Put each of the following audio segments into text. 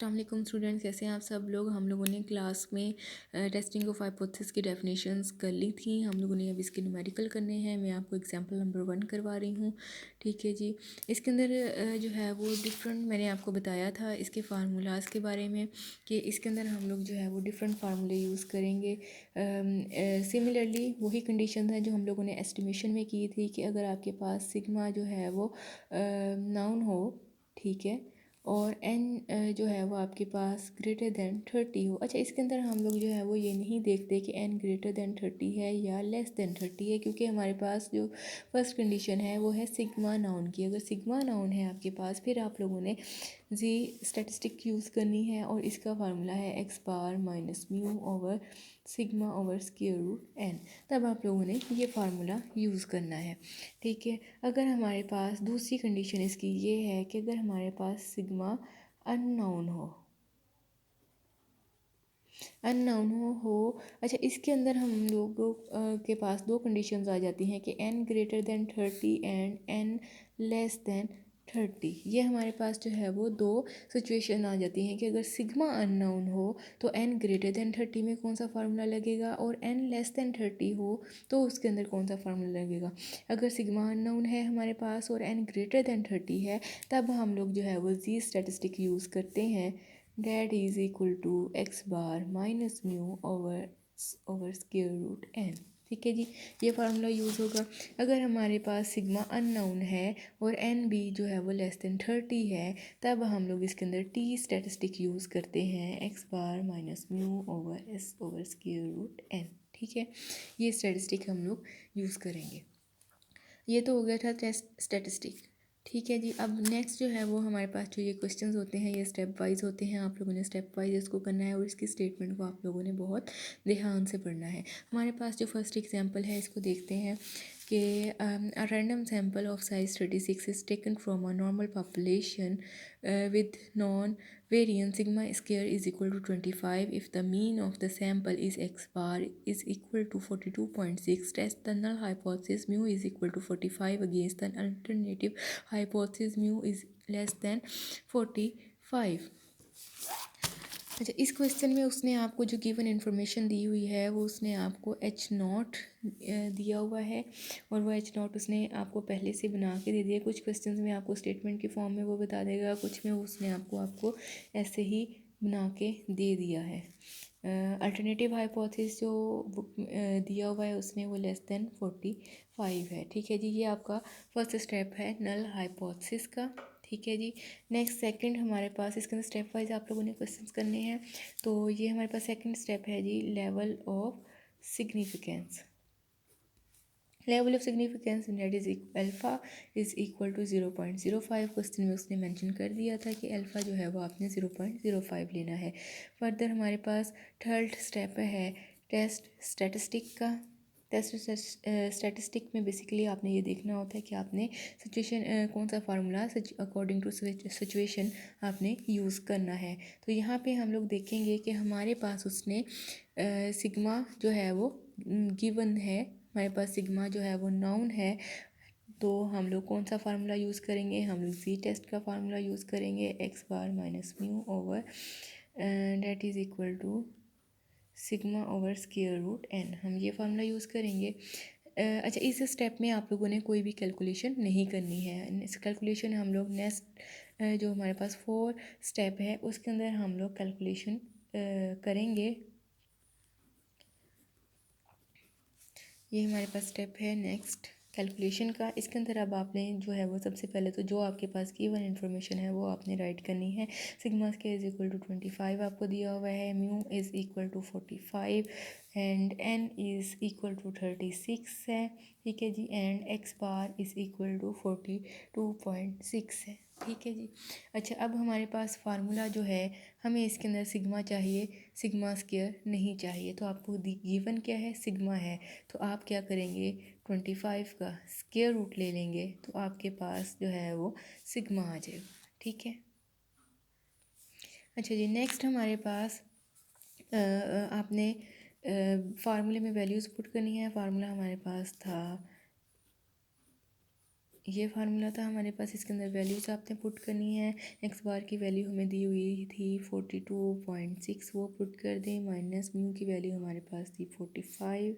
अस्सलाम स्टूडेंट्स, कैसे हैं आप सब लोग। हम लोगों ने क्लास में टेस्टिंग ऑफ हाइपोथेसिस की डेफिनेशंस कर ली थी। हम लोगों ने अब इसके न्यूमेरिकल करने हैं। मैं आपको एग्जांपल नंबर 1 करवा रही हूँ। ठीक है जी। इसके अंदर जो है वो डिफरेंट, मैंने आपको बताया था इसके फार्मूलाज के बारे में कि इसके अंदर हम लोग जो है वो डिफरेंट फार्मूले यूज़ करेंगे। सिमिलरली वही कंडीशन है जो हम लोगों ने एस्टिमेशन में की थी कि अगर आपके पास सिग्मा जो है वो नाउन हो, ठीक है, और n जो है वो आपके पास ग्रेटर दैन 30 हो। अच्छा, इसके अंदर हम लोग जो है वो ये नहीं देखते कि n ग्रेटर दैन 30 है या लेस दैन 30 है, क्योंकि हमारे पास जो फर्स्ट कंडीशन है वो है सिग्मा नाउन की। अगर सिग्मा नाउन है आपके पास, फिर आप लोगों ने जी स्टैटिस्टिक यूज़ करनी है और इसका फार्मूला है x bar minus mu over sigma over square root n। तब आप लोगों ने ये फार्मूला यूज़ करना है। ठीक है। अगर हमारे पास दूसरी कंडीशन इसकी ये है कि अगर हमारे पास सिग्मा अननोन हो। अच्छा, इसके अंदर हम लोगों के पास दो कंडीशंस आ जाती हैं कि n greater than 30 and n less than 30। ये हमारे पास जो है वो दो सिचुएशन आ जाती हैं कि अगर सिग्मा अननोन हो तो n ग्रेटर दैन 30 में कौन सा फार्मूला लगेगा, और n लेस दैन 30 हो तो उसके अंदर कौन सा फार्मूला लगेगा। अगर सिग्मा अननोन है हमारे पास और n ग्रेटर दैन 30 है, तब हम लोग जो है वो जी स्टैटिस्टिक यूज़ करते हैं, that is equal to x bar minus mu over square root n। ठीक है जी, ये फार्मूला यूज़ होगा। अगर हमारे पास सिग्मा अननोन है और n भी जो है वो लेस दैन 30 है, तब हम लोग इसके अंदर t स्टैटिस्टिक यूज़ करते हैं, x bar minus mu over s over square root n। ठीक है, ये स्टैटिस्टिक हम लोग यूज़ करेंगे। ये तो हो गया था टेस्ट स्टैटिस्टिक। ठीक है जी। अब नेक्स्ट जो है वो हमारे पास जो ये क्वेश्चंस होते हैं ये स्टेप वाइज होते हैं। आप लोगों ने स्टेप वाइज इसको करना है और इसकी स्टेटमेंट को आप लोगों ने बहुत ध्यान से पढ़ना है। हमारे पास जो फर्स्ट एग्जांपल है इसको देखते हैं कि a random sample of size 36 is taken from a normal population with non-variance sigma square is equal to 25 if the mean of the sample is x bar is equal to 42.6. Test the null hypothesis mu is equal to 45 against the alternative hypothesis mu is less than 45। अच्छा, इस question में उसने आपको जो given information दी हुई है वो उसने आपको एच नॉट दिया हुआ है, और वो एच नॉट उसने आपको पहले से बना के दे दिया। कुछ क्वेश्चंस में आपको स्टेटमेंट के फॉर्म में वो बता देगा, कुछ में उसने आपको ऐसे ही बना के दे दिया है। अल्टरनेटिव हाइपोथेसिस जो दिया हुआ है उसमें वो लेस दैन 45 है। ठीक है जी, ये आपका फर्स्ट स्टेप है नल हाइपोथेसिस का। ठीक है जी। नेक्स्ट सेकंड हमारे पास इसके अंदर स्टेप वाइज आप लोगों ने क्वेश्चंस करने हैं। तो ये हमारे पास सेकंड स्टेप है जी, level of significance. Level of significance that is alpha is equal to 0.05। Question में उसने मेंशन कर दिया था कि अल्फ़ा जो है वो आपने 0.05 लेना है। फर्दर हमारे पास थर्ड स्टेप है टेस्ट स्टैटिस्टिक का। टेस्ट स्टैटिस्टिक में बेसिकली आपने ये देखना होता है कि आपने सिचुएशन कौन सा फार्मूला अकॉर्डिंग टू सिचुएशन आपने यूज़ करना है। तो यहाँ पे हम लोग देखेंगे कि हमारे पास उसने सिग्मा जो है वो गिवन है, हमारे पास सिग्मा जो है वो नाउन है। तो हम लोग कौन सा फार्मूला यूज़ करेंगे, हम लोग जी टेस्ट का फार्मूला यूज़ करेंगे, x bar minus mu over that is equal to sigma over square root n। हम ये फार्मूला यूज़ करेंगे। अच्छा, इस स्टेप में आप लोगों ने कोई भी कैलकुलेशन नहीं करनी है। इस कैलकुलेशन हम लोग नेक्स्ट जो हमारे पास 4 स्टेप है उसके अंदर हम लोग कैलकुलेशन करेंगे। ये हमारे पास स्टेप है नेक्स्ट कैलकुलेशन का। इसके अंदर अब आपने जो है वो सबसे पहले तो जो आपके पास गिवन इन्फॉर्मेशन है वो आपने राइट करनी है। Sigma square is equal to 25 आपको दिया हुआ है, mu is equal to 45 and n is equal to 36 है। ठीक है जी, and x bar is equal to 42.6 है। ठीक है जी। अच्छा, अब हमारे पास फार्मूला जो है हमें इसके अंदर सिग्मा चाहिए, सिग्मा स्क्वायर नहीं चाहिए। तो आपको गिवन क्या है, सिग्मा है। तो आप क्या करेंगे, 25 का स्क्वायर रूट ले लेंगे तो आपके पास जो है वो सिग्मा आ जाएगा। ठीक है। अच्छा जी, नेक्स्ट हमारे पास आपने फार्मूले में वैल्यूज़ पुट करनी है। फार्मूला हमारे पास था ये फार्मूला था हमारे पास। इसके अंदर वैल्यूज आपने पुट करनी है। एक्स बार की वैल्यू हमें दी हुई थी 42.6, वो पुट कर दें, माइनस म्यू की वैल्यू हमारे पास थी 45,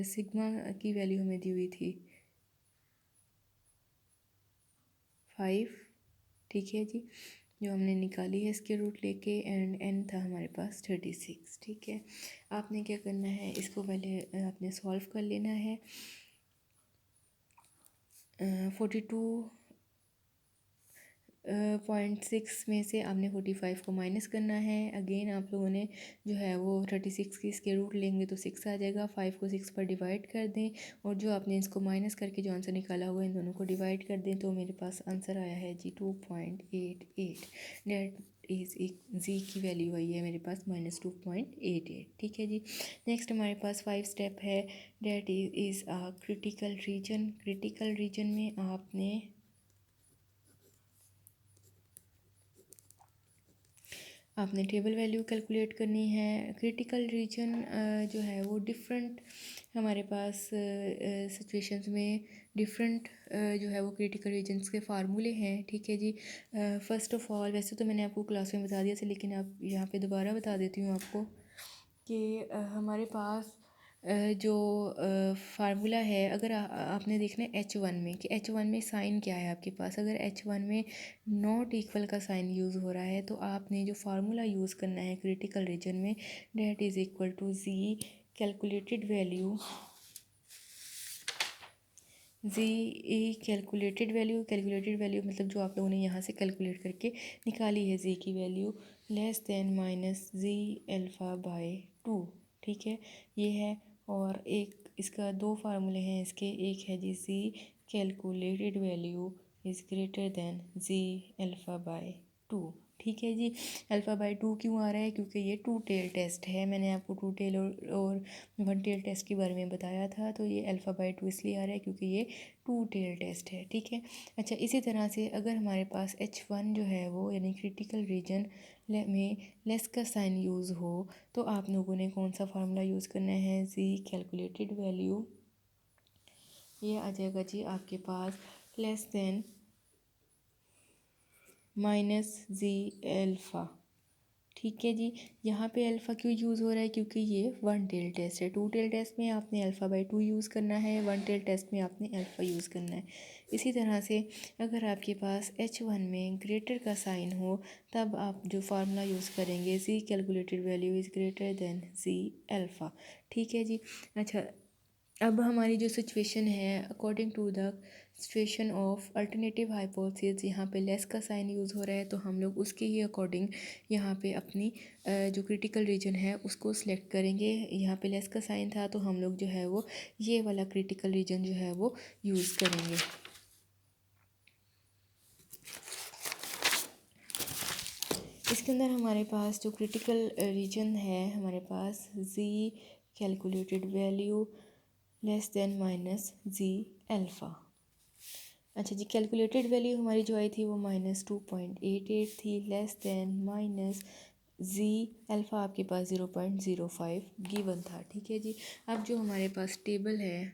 सिग्मा की वैल्यू हमें दी हुई थी 5, ठीक है जी, जो हमने निकाली है इसके रूट लेके, एंड एन था हमारे पास 36, ठीक है। आपने क्या करना है, इसको पहले आपने सॉल्व कर लेना है। 42.6 में से आपने 45 को माइनस करना है। अगेन आप लोगों ने जो है वो 36 की इसके रूट लेंगे तो 6 आ जाएगा। 5 को 6 पर डिवाइड कर दें और जो आपने इसको माइनस करके जो आंसर निकाला हुआ है इन दोनों को डिवाइड कर दें तो मेरे पास आंसर आया है जी 2.88। डेट इज़ एक जी की वैल्यू आई है मेरे पास -2.88, ठीक है जी। नेक्स्ट हमारे पास 5 स्टेप है। That is a critical reason. Critical region में आपने टेबल वैल्यू कैलकुलेट करनी है। क्रिटिकल रीजन जो है वो डिफरेंट हमारे पास सिचुएशंस में डिफरेंट जो है वो क्रिटिकल रीजन्स के फार्मूले हैं, ठीक है जी। फ़र्स्ट ऑफ ऑल, वैसे तो मैंने आपको क्लास में बता दिया था लेकिन आप यहाँ पे दोबारा बता देती हूँ आपको कि हमारे पास जो फार्मूला है, अगर आपने देखना है H1 में कि H1 में साइन क्या है आपके पास। अगर H1 में नॉट इक्वल का साइन यूज़ हो रहा है तो आपने जो फार्मूला यूज़ करना है क्रिटिकल रीजन में, that is equal to Z calculated value, calculated value मतलब जो आप लोगों ने यहाँ से कैलकुलेट करके निकाली है जी की value, less than minus Z alpha by 2, ठीक है, ये है। और एक इसका दो फार्मूले हैं इसके, एक है Z calculated value is greater than Z alpha by 2, ठीक है जी। अल्फ़ा बाय 2 क्यों आ रहा है, क्योंकि ये 2 टेल टेस्ट है। मैंने आपको 2 टेल और 1 टेल टेस्ट के बारे में बताया था, तो ये अल्फ़ा बाय 2 इसलिए आ रहा है क्योंकि ये 2 टेल टेस्ट है, ठीक है। अच्छा, इसी तरह से अगर हमारे पास H1 जो है वो यानी क्रिटिकल रीजन में लेस का साइन यूज़ हो तो आप लोगों ने कौन सा फार्मूला यूज़ करना है, जी कैलकुलेटेड वैल्यू, ये आ जाएगा जी आपके पास less than minus Z alpha, ठीक है जी। यहाँ पे अल्फ़ा क्यों यूज़ हो रहा है, क्योंकि ये 1 टेल टेस्ट है। 2 टेल टेस्ट में आपने अल्फ़ा बाय 2 यूज़ करना है, 1 टेल टेस्ट में आपने अल्फ़ा यूज़ करना है। इसी तरह से अगर आपके पास H1 में ग्रेटर का साइन हो तब आप जो फार्मूला यूज़ करेंगे, Z calculated value is greater than Z alpha, ठीक है जी। अच्छा, अब हमारी जो सिचुएशन है according to the situation of alternative hypothesis, यहाँ पे लेस का साइन यूज़ हो रहा है तो हम लोग उसके ही अकॉर्डिंग यहाँ पे अपनी जो क्रिटिकल रीजन है उसको सिलेक्ट करेंगे। यहाँ पे लेस का साइन था तो हम लोग जो है वो ये वाला क्रिटिकल रीजन जो है वो यूज़ करेंगे। इसके अंदर हमारे पास जो क्रिटिकल रीजन है हमारे पास Z calculated value less than minus Z alpha. अच्छा जी, कैलकुलेटेड वैल्यू हमारी जो आई थी वो -2.88 थी, less than minus Z alpha आपके पास 0.05 गिवन था, ठीक है जी। अब जो हमारे पास टेबल है,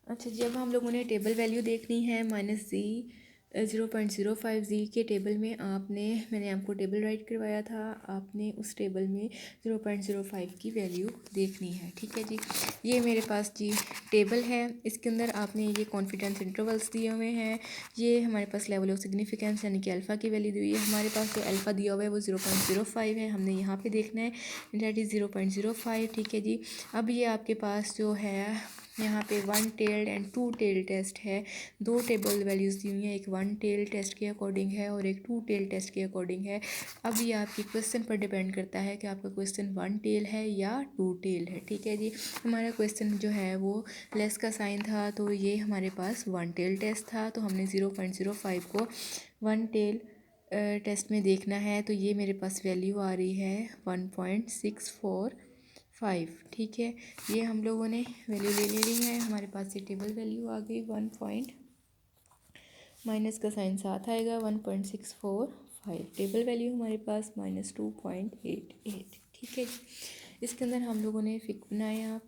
अच्छा जी, अब हम लोगों ने टेबल वैल्यू देखनी है -0.05 जी के टेबल में मैंने आपको टेबल राइट करवाया था, आपने उस टेबल में 0.05 की वैल्यू देखनी है, ठीक है जी। ये मेरे पास जी टेबल है, इसके अंदर आपने ये कॉन्फिडेंस इंटरवल्स दिए हुए हैं, ये हमारे पास लेवल ऑफ सिग्निफिकेंस यानी कि अल्फ़ा की वैल्यू दी हुई है। हमारे पास जो अल्फ़ा दिया हुआ है वो 0.05 है, हमने यहाँ पे देखना है, डेट इज़ 0.05, ठीक है जी। अब ये आपके पास जो है यहाँ पे 1 टेल्ड एंड 2 टेल टेस्ट है, दो टेबल वैल्यूज़ दी हुई हैं, एक 1 टेल टेस्ट के अकॉर्डिंग है और एक 2 टेल टेस्ट के अकॉर्डिंग है। अब ये आपकी क्वेश्चन पर डिपेंड करता है कि आपका क्वेश्चन 1 टेल है या 2 टेल है, ठीक है जी। हमारा क्वेश्चन जो है वो लेस का साइन था तो ये हमारे पास 1 टेल टेस्ट था, तो हमने 0.05 को 1 टेल टेस्ट में देखना है, तो ये मेरे पास वैल्यू आ रही है 1.645, ठीक है। ये हम लोगों ने वैल्यू ले ली है, हमारे पास ये टेबल वैल्यू आ गई 1 पॉइंट, माइनस का साइन साथ आएगा 1.645, टेबल वैल्यू हमारे पास -2.88, ठीक है। इसके अंदर हम लोगों ने फिक बनाए आप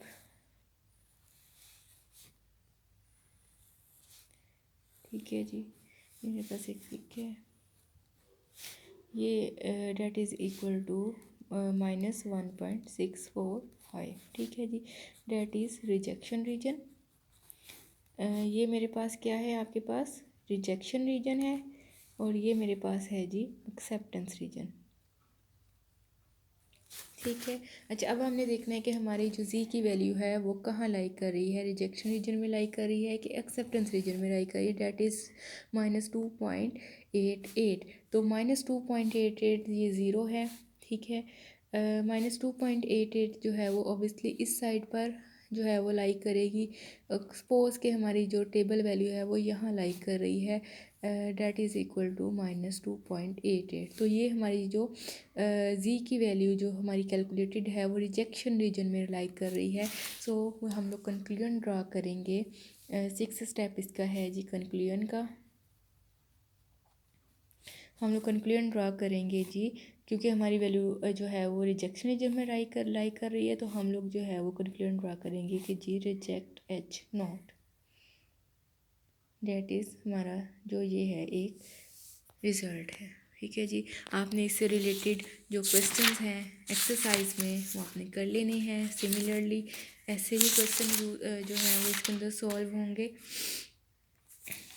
ठीक है जी, ये मेरे पास एक पिक है, ये डेट इज़ इक्वल टू -1.645, ठीक है जी, डेट इज़ रिजेक्शन रीजन। ये मेरे पास क्या है, आपके पास रिजेक्शन रीजन है, और ये मेरे पास है जी एक्सेप्टेंस रीजन, ठीक है। अच्छा, अब हमने देखना है कि हमारी जो जी की वैल्यू है वो कहाँ लाई कर रही है, रिजेक्शन रीजन में लाई कर रही है कि एक्सेप्टेंस रीजन में लाई कर रही है, डेट इज़ -2.88। तो -2.88 ये ज़ीरो है, ठीक है। -2.88 जो है वो ऑब्वियसली इस साइड पर जो है वो लाई करेगी। सपोज के हमारी जो टेबल वैल्यू है वो यहाँ लाई कर रही है, डेट इज़ इक्वल टू -2.88। तो ये हमारी जो जी की वैल्यू जो हमारी कैलकुलेटेड है वो रिजेक्शन रीजन में लाई कर रही है। सो हम लोग कंक्लूजन ड्रा करेंगे। 6 स्टेप इसका है जी कंक्लूजन का, हम लोग कंक्लूजन ड्रा करेंगे जी, क्योंकि हमारी वैल्यू जो है वो रिजेक्शन रीजन में लाई कर रही है, तो हम लोग जो है वो कंक्लूजन ड्रा करेंगे कि जी reject H naught, that is हमारा जो ये है एक रिज़ल्ट है, ठीक है जी। आपने इससे रिलेटेड जो क्वेश्चंस हैं एक्सरसाइज में वो आपने कर लेने हैं। सिमिलरली ऐसे भी क्वेश्चन जो हैं वो इसके अंदर सॉल्व होंगे,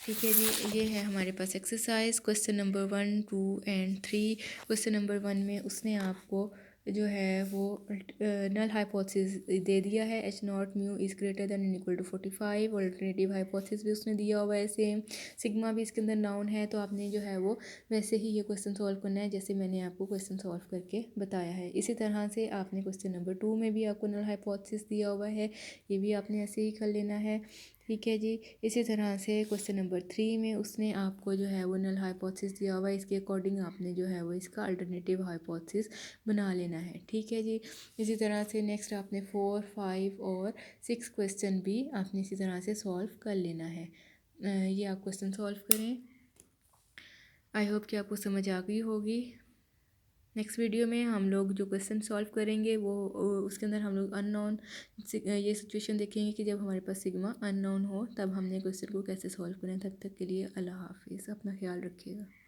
ठीक है जी। ये है हमारे पास exercise question number 1, 2 and 3। Question number 1 में उसने आपको जो है वो नल हाइपोथेसिस दे दिया है, H not mu is greater than and equal to 45। Alternative hypothesis भी उसने दिया हुआ है सेम, सिग्मा भी इसके अंदर नाउन है। तो आपने जो है वो वैसे ही ये क्वेश्चन सॉल्व करना है जैसे मैंने आपको क्वेश्चन सॉल्व करके बताया है। इसी तरह से आपने क्वेश्चन नंबर 2 में भी आपको नल हाइपोथेसिस दिया हुआ है, ये भी आपने ऐसे ही कर लेना है, ठीक है जी। इसी तरह से क्वेश्चन नंबर 3 में उसने आपको जो है वो नल हाइपोथेसिस दिया हुआ है, इसके अकॉर्डिंग आपने जो है वो इसका अल्टरनेटिव हाइपोथेसिस बना लेना है, ठीक है जी। इसी तरह से नेक्स्ट आपने 4, 5 और 6 क्वेश्चन भी आपने इसी तरह से सॉल्व कर लेना है। ये आप क्वेश्चन सॉल्व करें। आई होप कि आपको समझ आ गई होगी। नेक्स्ट वीडियो में हम लोग जो क्वेश्चन सॉल्व करेंगे वो उसके अंदर हम लोग अननोन ये सिचुएशन देखेंगे कि जब हमारे पास सिग्मा अननोन हो तब हमने क्वेश्चन को कैसे सॉल्व करें। तब तक के लिए अल्लाह हाफिज़, अपना ख्याल रखिएगा।